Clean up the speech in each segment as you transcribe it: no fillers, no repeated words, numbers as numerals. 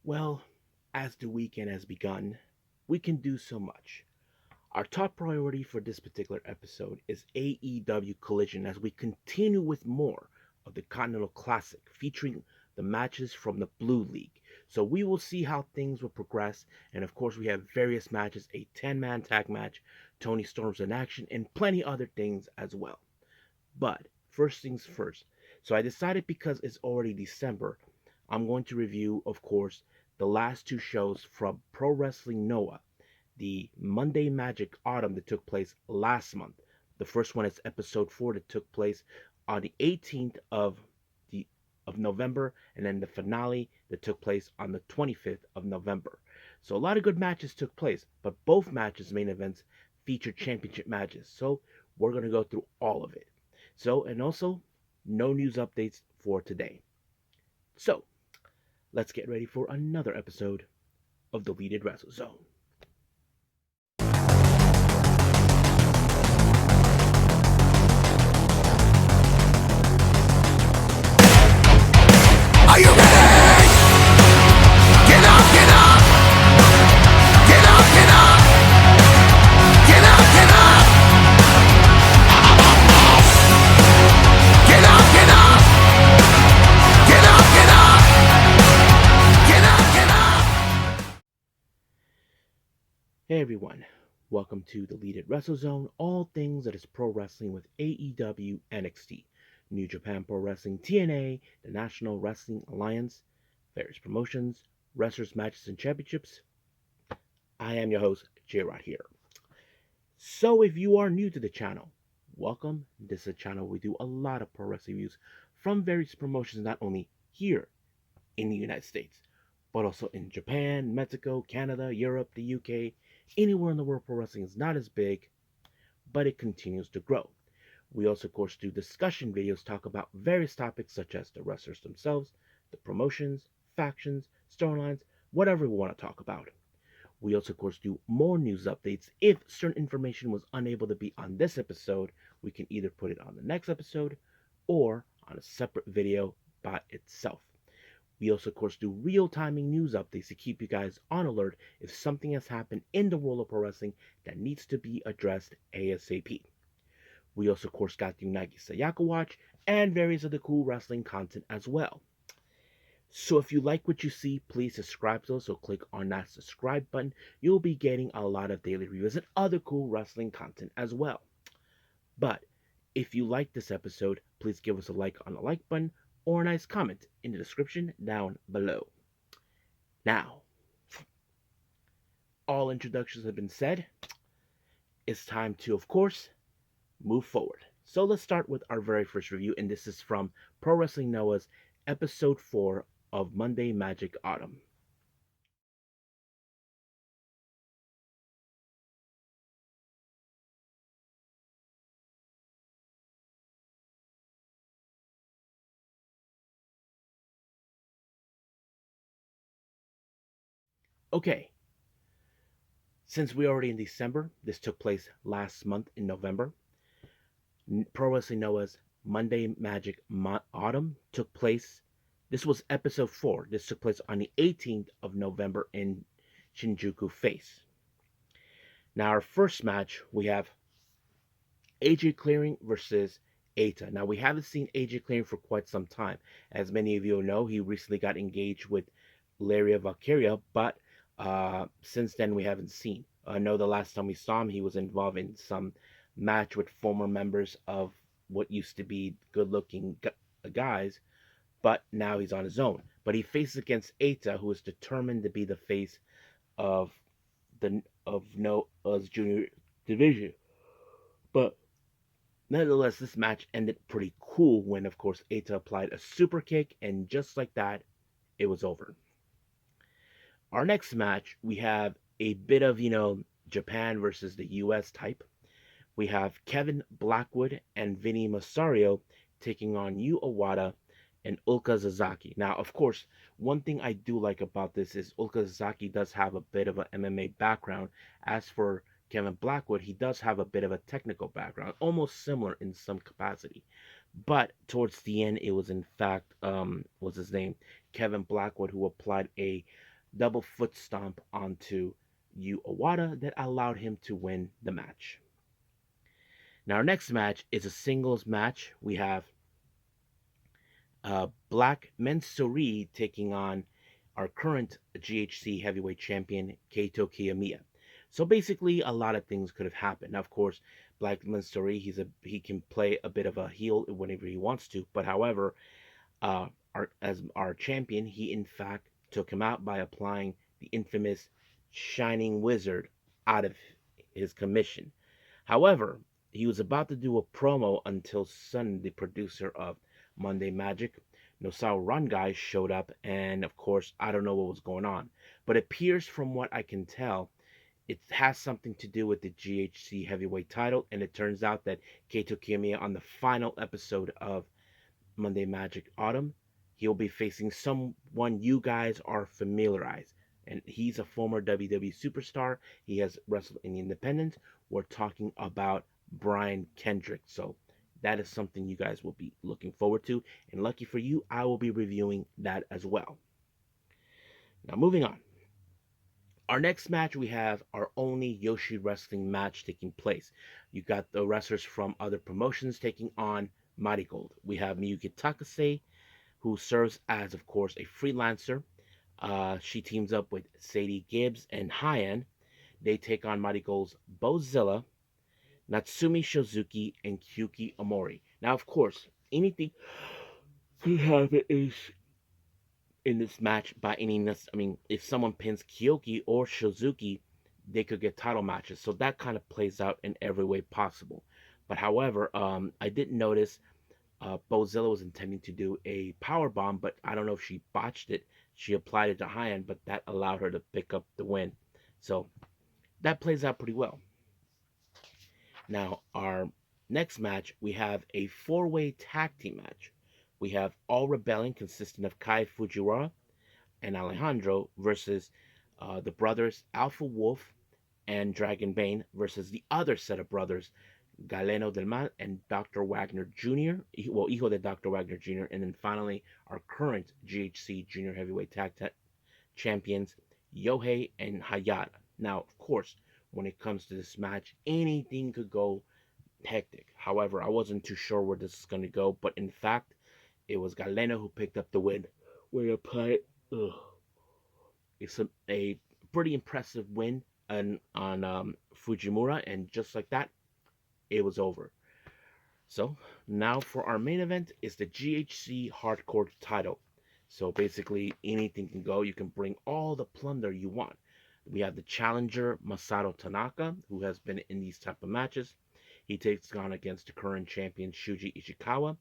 Well, as the weekend has begun, we can do so much. Our top priority for this particular episode is AEW Collision as we continue with more of the Continental Classic featuring the matches from the Blue League. So we will see how things will progress, and of course, we have various matches, a 10-man tag match, Tony Storm's in action, and plenty other things as well. But first things first. So I decided because it's already December, I'm going to review, of course, the last two shows from Pro Wrestling Noah, the Monday Magic Autumn that took place last month. The first one is episode 4 that took place on the 18th the of November, and then the finale that took place on the 25th of November. So a lot of good matches took place, but both matches, main events, featured championship matches. So we're going to go through all of it. So, and also, no news updates for today. So, let's get ready for another episode of the Deleted Wrestle Zone. Are you ready? Get up, get up! Get up, get up! Get up, get up! Get up, get up! Get up, get up! Get up, get up! Hey everyone, welcome to the Deleted Wrestle Zone, all things that is pro wrestling with AEW, NXT, New Japan Pro Wrestling, TNA, the National Wrestling Alliance, various promotions, wrestlers, matches, and championships. I am your host, J-Rod here. So if you are new to the channel, welcome. This is a channel where we do a lot of pro wrestling reviews from various promotions, not only here in the United States, but also in Japan, Mexico, Canada, Europe, the UK, anywhere in the world pro wrestling is not as big, but it continues to grow. We also, of course, do discussion videos, talk about various topics such as the wrestlers themselves, the promotions, factions, storylines, whatever we want to talk about. We also, of course, do more news updates. If certain information was unable to be on this episode, we can either put it on the next episode or on a separate video by itself. We also, of course, do real-timing news updates to keep you guys on alert if something has happened in the world of pro wrestling that needs to be addressed ASAP. We also, of course, got the Unagi Sayaka Watch and various other cool wrestling content as well. So if you like what you see, please subscribe to us. So click on that subscribe button. You'll be getting a lot of daily reviews and other cool wrestling content as well. But if you like this episode, please give us a like on the like button or a nice comment in the description down below. Now, all introductions have been said. It's time to, of course, move forward. So let's start with our very first review, and this is from Pro Wrestling Noah's episode 4 of Monday Magic Autumn. Okay, since we're already in December, this took place last month in November. Pro Wrestling Noah's Monday Magic Autumn took place. This was episode 4. This took place on the 18th of November in Shinjuku Face. Now, our first match, we have AJ Clearing versus Eita. Now, we haven't seen AJ Clearing for quite some time. As many of you know, he recently got engaged with Laria Valkyria, but since then we haven't seen. I know the last time we saw him, he was involved in some match with former members of what used to be good-looking guys, but now he's on his own. But he faces against Eita, who is determined to be the face of Noah's junior division. But nonetheless, this match ended pretty cool when, of course, Eita applied a super kick, and just like that, it was over. Our next match, we have a bit of, Japan versus the US type. We have Kevin Blackwood and Vinny Masario taking on Yu Owada and Ulka Zazaki. Now, of course, one thing I do like about this is Ulka Zazaki does have a bit of an MMA background. As for Kevin Blackwood, he does have a bit of a technical background, almost similar in some capacity. But towards the end, it was in fact, what's his name? Kevin Blackwood, who applied a double foot stomp onto Yu Owada that allowed him to win the match. Now, our next match is a singles match. We have Black Mensuri taking on our current GHC heavyweight champion, Keito Kiyomiya. So basically, a lot of things could have happened. Now, of course, Black Mensuri, he can play a bit of a heel whenever he wants to. But however, as our champion, he in fact took him out by applying the infamous Shining Wizard out of his commission. However, he was about to do a promo until Sun, the producer of Monday Magic, Nosao Rangai, showed up, and of course, I don't know what was going on. But it appears from what I can tell, it has something to do with the GHC heavyweight title, and it turns out that Keito Kiyomiya on the final episode of Monday Magic Autumn, he'll be facing someone you guys are familiarized. And he's a former WWE superstar. He has wrestled in the independent. We're talking about Brian Kendrick. So that is something you guys will be looking forward to. And lucky for you, I will be reviewing that as well. Now, moving on. Our next match, we have our only Yoshi Wrestling match taking place. You got the wrestlers from other promotions taking on Marigold. We have Miyuki Takase, who serves as, of course, a freelancer. She teams up with Sadie Gibbs and Hyan. They take on Marigold's Bozilla, Natsumi Shozuki, and Kyuki Omori. Now, of course, anything could happen is in this match by any I mean, if someone pins Kyoki or Shizuki, they could get title matches. So that kind of plays out in every way possible. But however, I did notice Bozilla was intending to do a power bomb, but I don't know if she botched it. She applied it to high end, but that allowed her to pick up the win. So that plays out pretty well. Now, our next match, we have a four-way tag team match. We have All Rebellion consisting of Kai Fujiwara and Alejandro versus the brothers Alpha Wolf and Dragon Bane versus the other set of brothers, Galeno del Mal and Dr. Wagner Jr., well, Hijo de Dr. Wagner Jr., and then finally our current GHC Junior Heavyweight Champions, Yohei and Hayata. Now, of course, when it comes to this match, anything could go hectic. However, I wasn't too sure where this is going to go, but in fact, it was Galeno who picked up the win. Where you play, it's a pretty impressive win on Fujimura, and just like that, it was over. So now for our main event is the GHC Hardcore title. So basically anything can go. You can bring all the plunder you want. We have the challenger Masato Tanaka, who has been in these type of matches. He takes on against the current champion Shuji Ishikawa.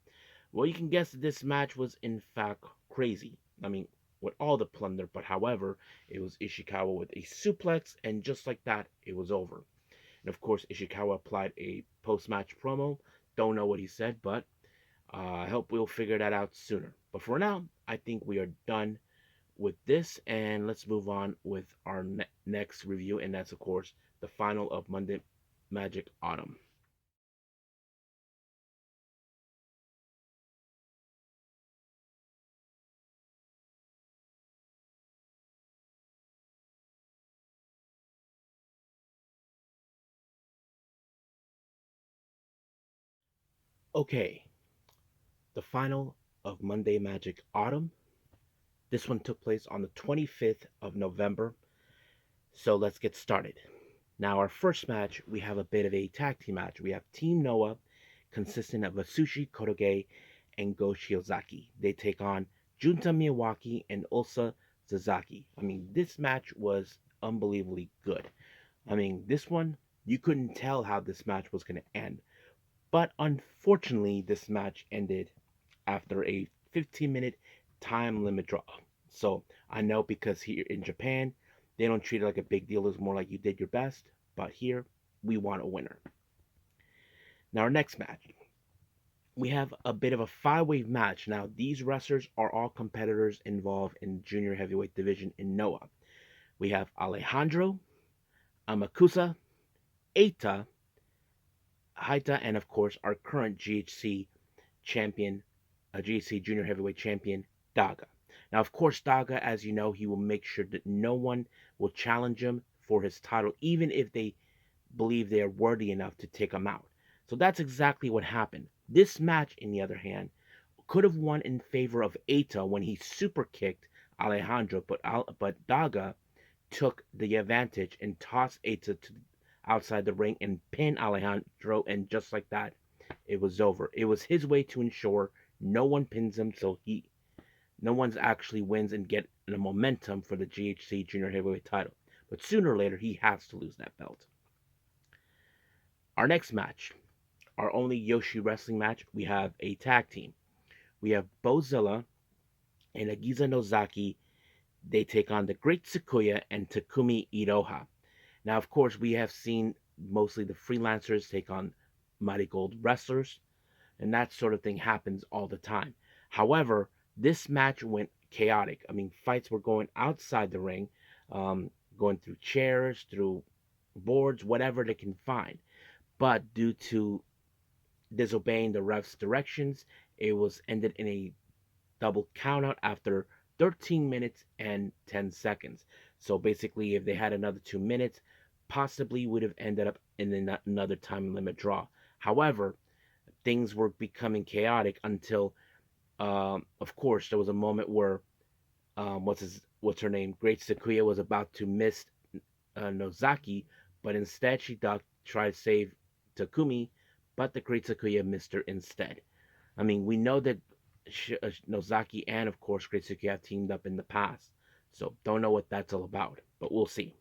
Well, you can guess that this match was in fact crazy. I mean, with all the plunder, but however, it was Ishikawa with a suplex, and just like that, it was over. And of course, Ishikawa applied a post match promo. Don't know what he said, but I hope we'll figure that out sooner. But for now, I think we are done with this, and let's move on with our next review, and that's, of course, the final of Monday Magic Autumn. Okay, the final of Monday Magic Autumn. This one took place on the 25th of November. So let's get started. Now, our first match, we have a bit of a tag team match. We have Team Noah, consisting of Asushi Koroge and Go Shiozaki. They take on Junta Miyawaki and Ulsa Sasaki. I mean, this match was unbelievably good. I mean, this one, you couldn't tell how this match was going to end. But unfortunately, this match ended after a 15-minute time limit draw. So I know because here in Japan, they don't treat it like a big deal. It's more like you did your best. But here, we want a winner. Now, our next match, we have a bit of a five-way match. Now, these wrestlers are all competitors involved in the junior heavyweight division in Noah. We have Alejandro, Amakusa, Eita, Haita, and of course, our current GHC champion, GHC junior heavyweight champion, Daga. Now, of course, Daga, as you know, he will make sure that no one will challenge him for his title, even if they believe they are worthy enough to take him out. So that's exactly what happened. This match, in the other hand, could have won in favor of Eita when he super kicked Alejandro, but Daga took the advantage and tossed Eita to outside the ring and pinned Alejandro, and just like that, it was over. It was his way to ensure no one pins him, so no one's actually wins and get the momentum for the GHC Junior Heavyweight title. But sooner or later, he has to lose that belt. Our next match, our only Yoshi wrestling match, we have a tag team. We have Bozilla and Agiza Nozaki. They take on the Great Tsukuya and Takumi Iroha. Now, of course, we have seen mostly the freelancers take on Marigold wrestlers, and that sort of thing happens all the time. However, this match went chaotic. I mean, fights were going outside the ring, going through chairs, through boards, whatever they can find. But due to disobeying the ref's directions, it was ended in a double countout after 13 minutes and 10 seconds. So basically, if they had another 2 minutes, possibly would have ended up in another time limit draw. However, things were becoming chaotic until, of course, there was a moment where what's her name, Great Sakuya was about to miss Nozaki, but instead she ducked, tried to save Takumi, but the Great Sakuya missed her instead. I mean, we know that Nozaki and, of course, Great Sakuya have teamed up in the past, so don't know what that's all about, but we'll see.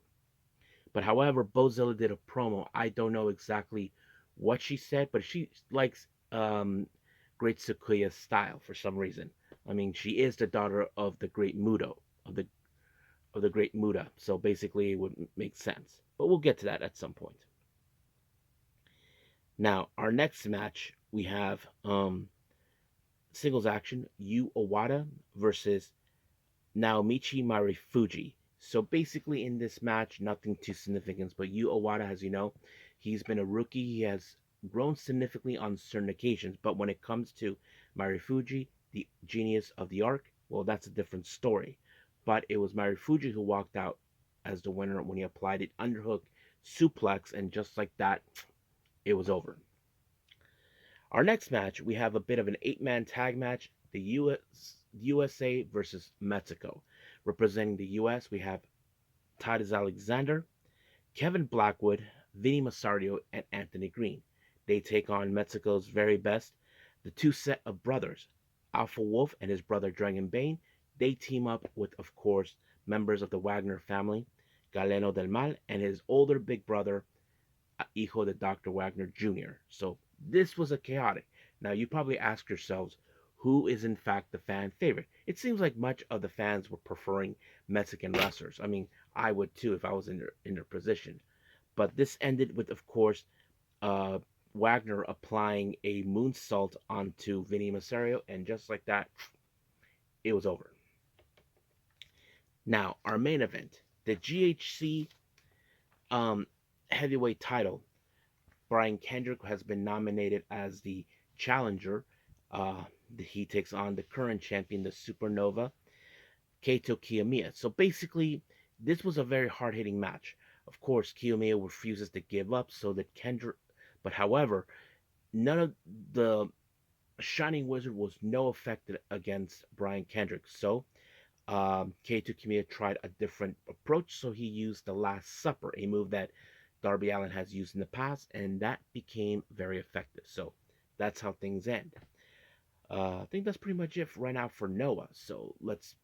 But however, Bozilla did a promo. I don't know exactly what she said, but she likes Great Sakuya's style for some reason. I mean, she is the daughter of the Great Mudo, of the Great Muda, so basically it would make sense. But we'll get to that at some point. Now, our next match we have singles action: Yu Owada versus Naomichi Marufuji. So basically, in this match, nothing too significant. But Yu Owada, as you know, he's been a rookie. He has grown significantly on certain occasions. But when it comes to Marufuji, the genius of the arc, well, that's a different story. But it was Marufuji who walked out as the winner when he applied it underhook suplex, and just like that, it was over. Our next match, we have a bit of an 8-man tag match, the USA versus Mexico. Representing the US, we have Titus Alexander, Kevin Blackwood, Vinny Masario, and Anthony Green. They take on Mexico's very best, the two set of brothers, Alpha Wolf and his brother Dragon Bane. They team up with, of course, members of the Wagner family, Galeno del Mal, and his older big brother, Hijo de Dr. Wagner Jr. So this was a chaotic. Now you probably ask yourselves, who is in fact the fan favorite? It seems like much of the fans were preferring Mexican wrestlers. I mean, I would too if I was in their position. But this ended with, of course, uh, Wagner applying a moonsault onto Vinny Masario, and just like that, it was over. Now, our main event, the GHC um, heavyweight title. Brian Kendrick has been nominated as the challenger. Uh, he takes on the current champion, the Supernova, Keito Kiyomiya. So basically, this was a very hard hitting match. Of course, Kiyomiya refuses to give up, so that Kendrick. But however, none of the Shining Wizard was no effect against Brian Kendrick. So Keito Kiyomiya tried a different approach, so he used the Last Supper, a move that Darby Allin has used in the past, and that became very effective. So that's how things end. I think that's pretty much it right now for Noah. So let's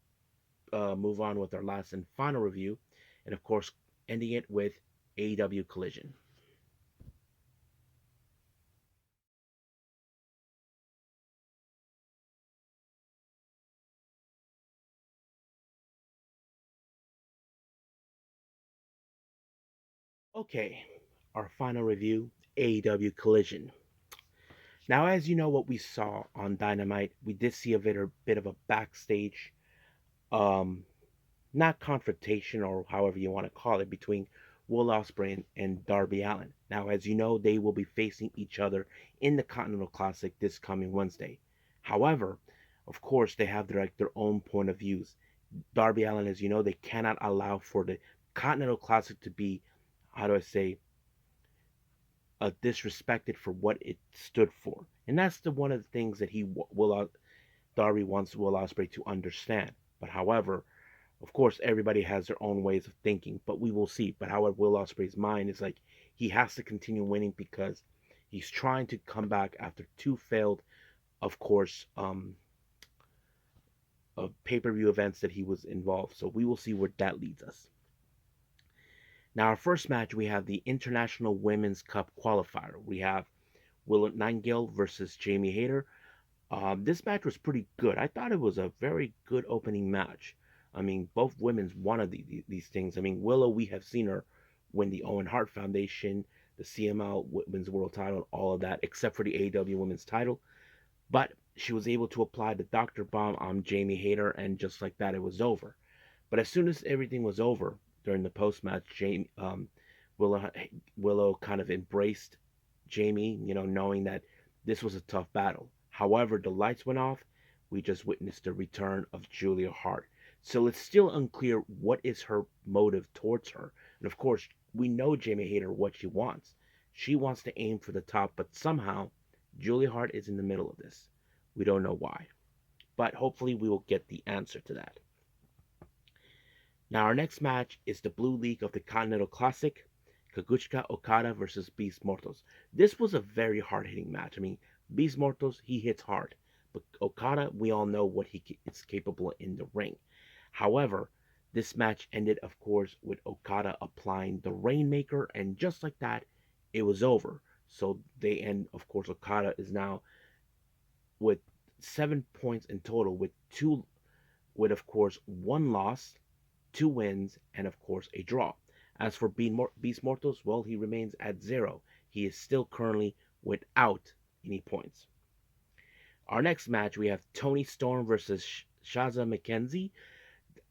move on with our last and final review, and of course, ending it with AEW Collision. Okay, our final review: AEW Collision. Now, as you know, what we saw on Dynamite, we did see bit of a backstage, um, not confrontation or however you want to call it, between Will Ospreay and Darby Allin. Now, as you know, they will be facing each other in the Continental Classic this coming Wednesday. However, Of course, they have their own point of views. Darby Allin, as you know, they cannot allow for the Continental Classic to be, how do I say, disrespected for what it stood for. And that's the one of the things that Darby wants Will Ospreay to understand. But however, of course, everybody has their own ways of thinking, but we will see. But however, Will Ospreay's mind is like he has to continue winning because he's trying to come back after two failed, of course, pay-per-view events that he was involved. So we will see where that leads us. Now, our first match, we have the International Women's Cup qualifier. We have Willow Nightingale versus Jamie Hayter. This match was pretty good. I thought it was a very good opening match. I mean, both women's wanted these things. I mean, Willow, we have seen her win the Owen Hart Foundation, the CML Women's World Title, all of that, except for the AEW Women's Title. But she was able to apply the Doctor Bomb on Jamie Hayter, and just like that, it was over. But as soon as everything was over during the post match, Willow, Willow kind of embraced Jamie, knowing that this was a tough battle. However, the lights went off. We just witnessed the return of Julia Hart. So it's still unclear what is her motive towards her. And of course, we know Jamie Hayter what she wants. She wants to aim for the top, but somehow Julia Hart is in the middle of this. We don't know why. But hopefully we will get the answer to that. Now our next match is the Blue League of the Continental Classic, Kaguchika Okada versus Beast Mortos. This was a very hard-hitting match. I mean, Beast Mortos, he hits hard, but Okada, we all know what he is capable in the ring. However, this match ended, of course, with Okada applying the Rainmaker, and just like that, it was over. So they end, of course, Okada is now with 7 points in total, with of course one loss, two wins, and of course a draw. As for Beast Mortos, well, he remains at zero. He is still currently without any points. Our next match, we have Tony Storm versus Shaza McKenzie.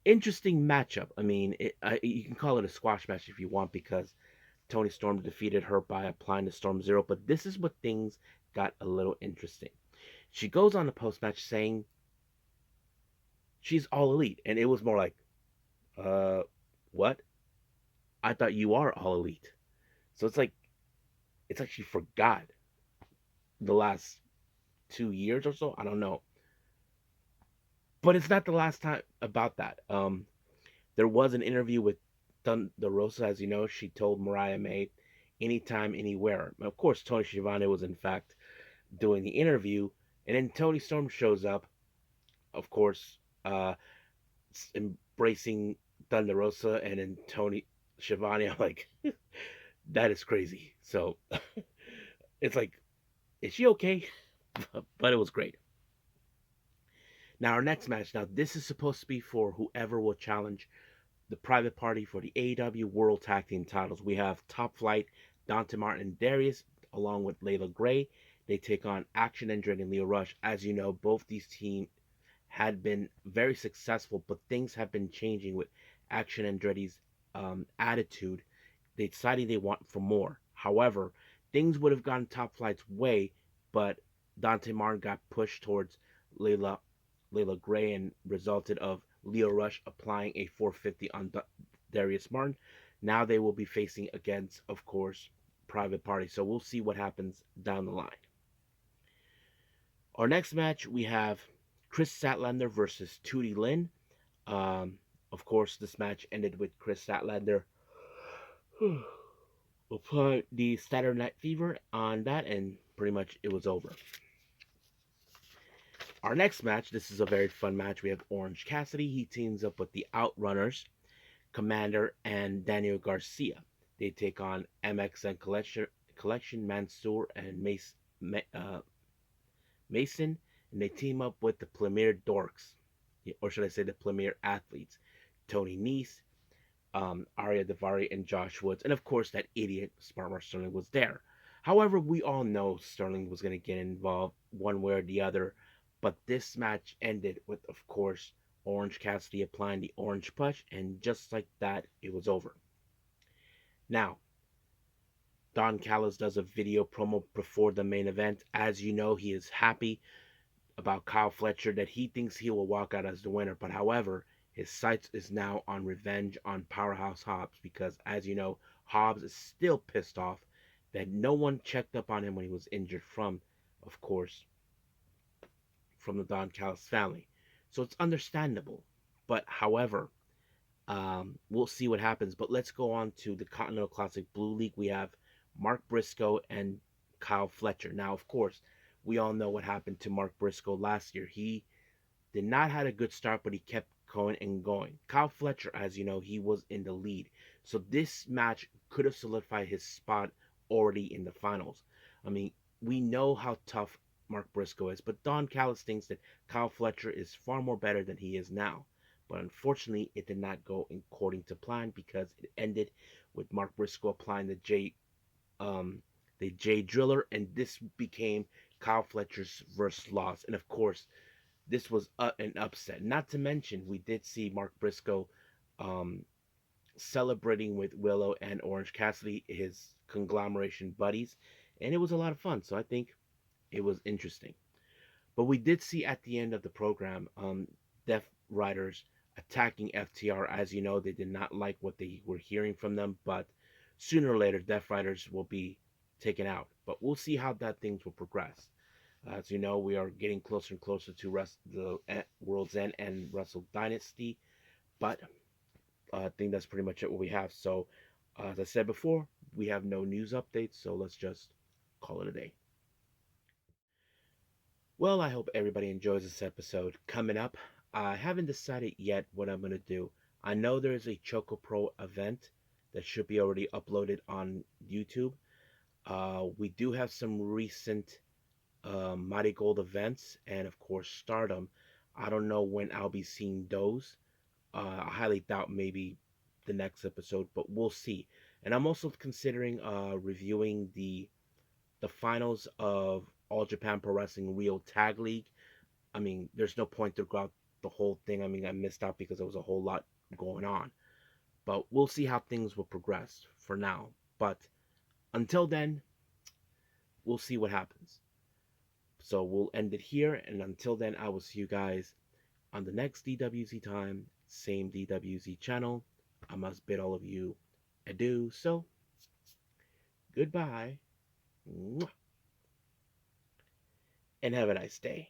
Interesting matchup. I mean, you can call it a squash match if you want because Tony Storm defeated her by applying the Storm Zero, but this is what things got a little interesting. She goes on the post match saying she's all elite, and it was more like, uh, what? I thought you are all elite. So it's like she forgot the last 2 years or so. I don't know, but it's not the last time about that. There was an interview with Thunder Rosa, as you know. She told Mariah May, "Anytime, anywhere." Of course, Tony Schiavone was in fact doing the interview, and then Tony Storm shows up. Of course, embracing Thunder Rosa, and then Tony Schiavone. I'm like, that is crazy. So it's like, is she okay? But it was great. Now our next match. Now this is supposed to be for whoever will challenge the Private Party for the AEW World Tag Team titles. We have Top Flight, Dante Martin and Darius, along with Layla Gray. They take on Action Andretti and Leo Rush. As you know, both these teams had been very successful, but things have been changing with Action Andretti's attitude. They decided they want for more. However, things would have gone Top Flight's way, but Dante Martin got pushed towards Layla Layla Gray and resulted of Leo Rush applying a 450 on Darius Martin. Now they will be facing against, of course, Private Party. So we'll see what happens down the line. Our next match, we have Chris Statlander versus Tootie Lynn. Of course, this match ended with Chris Statlander applying the Saturday Night Fever on that, and pretty much it was over. Our next match, this is a very fun match. We have Orange Cassidy. He teams up with the Outrunners, Commander, and Daniel Garcia. They take on MXN Collection, Mansoor, and Mason, and they team up with the Premier Dorks, or should I say the Premier Athletes, Tony Nese, Arya Davari, and Josh Woods, and of course that idiot Smart Mark Sterling was there. However, we all know Sterling was going to get involved one way or the other, but this match ended with, of course, Orange Cassidy applying the Orange Push, and just like that, it was over. Now, Don Callis does a video promo before the main event. As you know, he is happy about Kyle Fletcher that he thinks he will walk out as the winner. But however, his sights is now on revenge on Powerhouse Hobbs because, as you know, Hobbs is still pissed off that no one checked up on him when he was injured from, of course, from the Don Callis family. So it's understandable. But however, we'll see what happens. But let's go on to the Continental Classic Blue League. We have Mark Briscoe and Kyle Fletcher. Now, of course, we all know what happened to Mark Briscoe last year. He did not had a good start, but he kept going and going. Kyle Fletcher, as you know, he was in the lead. So this match could have solidified his spot already in the finals. I mean, we know how tough Mark Briscoe is, but Don Callis thinks that Kyle Fletcher is far more better than he is now. But unfortunately, it did not go according to plan because it ended with Mark Briscoe applying um, the J Driller, and this became Kyle Fletcher's first loss. And of course, this was an upset. Not to mention, we did see Mark Briscoe um, celebrating with Willow and Orange Cassidy, his conglomeration buddies, and it was a lot of fun. So I think it was interesting. But we did see at the end of the program, Death Riders attacking FTR. As you know, they did not like what they were hearing from them, but sooner or later, Death Riders will be taken out. But we'll see how that things will progress. As you know, we are getting closer and closer to the World's End and Wrestle Dynasty, but I think that's pretty much it what we have. So, as I said before, we have no news updates, so let's just call it a day. Well, I hope everybody enjoys this episode. Coming up, I haven't decided yet what I'm going to do. I know there's a Choco Pro event that should be already uploaded on YouTube. We do have some recent Mighty Gold events, and of course Stardom. I don't know when I'll be seeing those. I highly doubt maybe the next episode, but we'll see. And I'm also considering reviewing the finals of All Japan Pro Wrestling Rio Tag League. I mean, there's no point to go out the whole thing. I mean, I missed out because there was a whole lot going on. But we'll see how things will progress for now. But until then, we'll see what happens. So we'll end it here, and until then, I will see you guys on the next DWZ time, same DWZ channel. I must bid all of you adieu. So, goodbye, and have a nice day.